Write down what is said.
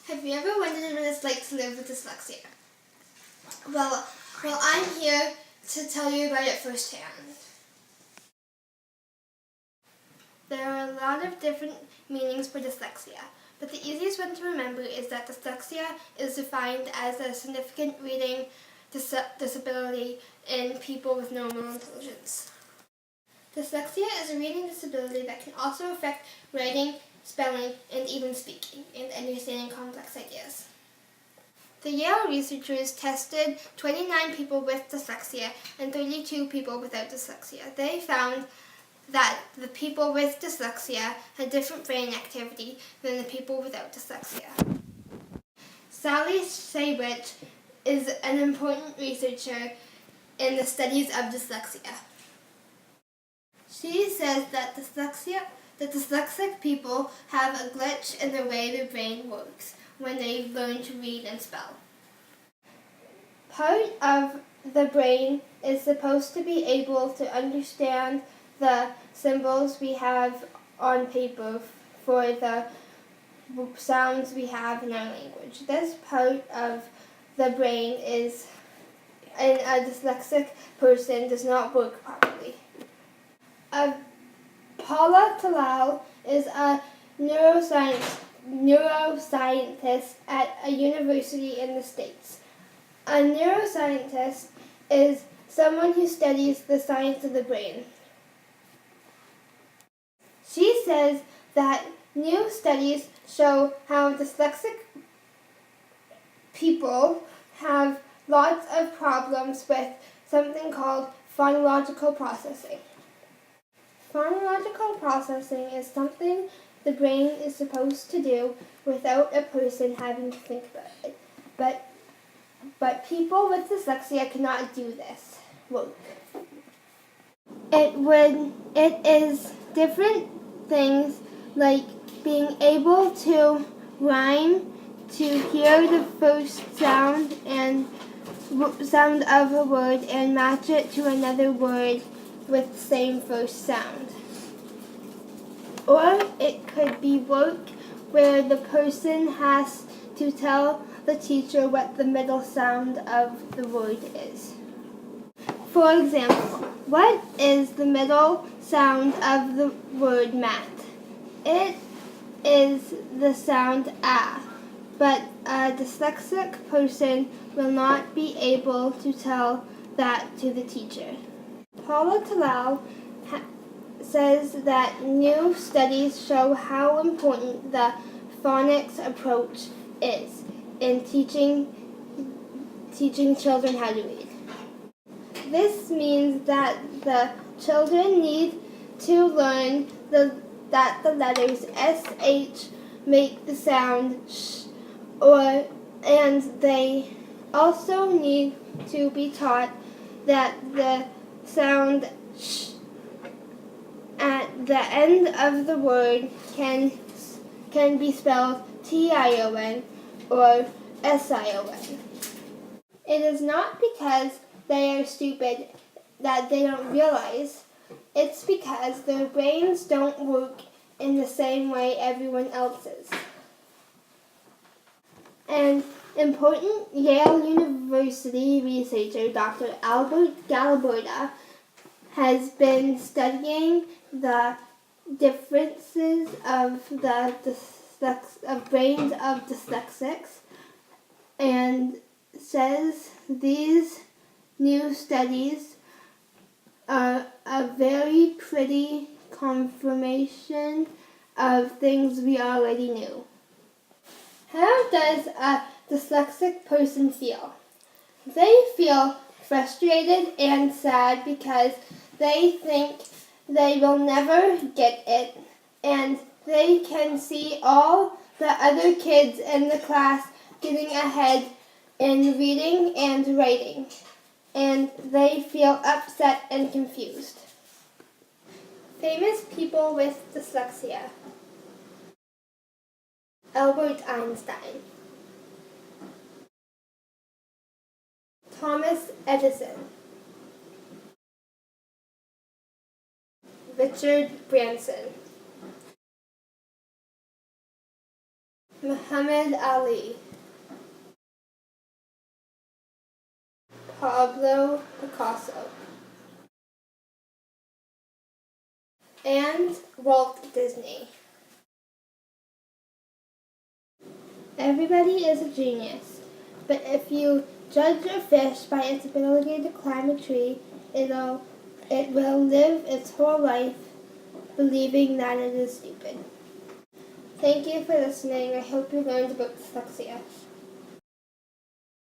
Have you ever wondered what it's like to live with dyslexia? Well, I'm here to tell you about it firsthand. There are a lot of different meanings for dyslexia, but the easiest one to remember is that dyslexia is defined as a significant reading disability in people with normal intelligence. Dyslexia is a reading disability that can also affect writing, spelling, and even speaking, and understanding complex ideas. The Yale researchers tested 29 people with dyslexia and 32 people without dyslexia. They found that the people with dyslexia had different brain activity than the people without dyslexia. Sally Shaywitz is an important researcher in the studies of dyslexia. She says that dyslexic people have a glitch in the way their brain works when they learn to read and spell. Part of the brain is supposed to be able to understand the symbols we have on paper for the sounds we have in our language. This part of the brain in a dyslexic person does not work properly. Paula Talal is a neuroscientist at a university in the States. A neuroscientist is someone who studies the science of the brain. She says that new studies show how dyslexic people have lots of problems with something called phonological processing. Phonological processing is something the brain is supposed to do without a person having to think about it. But people with dyslexia cannot do this work. It is different things like being able to rhyme, to hear the first sound of a word and match it to another word with the same first sound. Or it could be work where the person has to tell the teacher what the middle sound of the word is. For example, what is the middle sound of the word mat? It is the sound ah, but a dyslexic person will not be able to tell that to the teacher. Paula Talal says that new studies show how important the phonics approach is in teaching children how to read. This means that the children need to learn that the letters SH make the sound sh, and they also need to be taught that the sound sh at the end of the word can be spelled TION or SION. It is not because they are stupid that they don't realize. It's because their brains don't work in the same way everyone else's. An important Yale University researcher, Dr. Albert Galaberta, has been studying the differences of brains of dyslexics and says these new studies are a very pretty confirmation of things we already knew. How does a dyslexic person feel? They feel frustrated and sad because they think they will never get it, and they can see all the other kids in the class getting ahead in reading and writing, and they feel upset and confused. Famous people with dyslexia: Albert Einstein, Thomas Edison, Richard Branson, Muhammad Ali, Pablo Picasso, and Walt Disney. Everybody is a genius, but if you judge a fish by its ability to climb a tree, it will live its whole life believing that it is stupid. Thank you for listening. I hope you learned about dyslexia.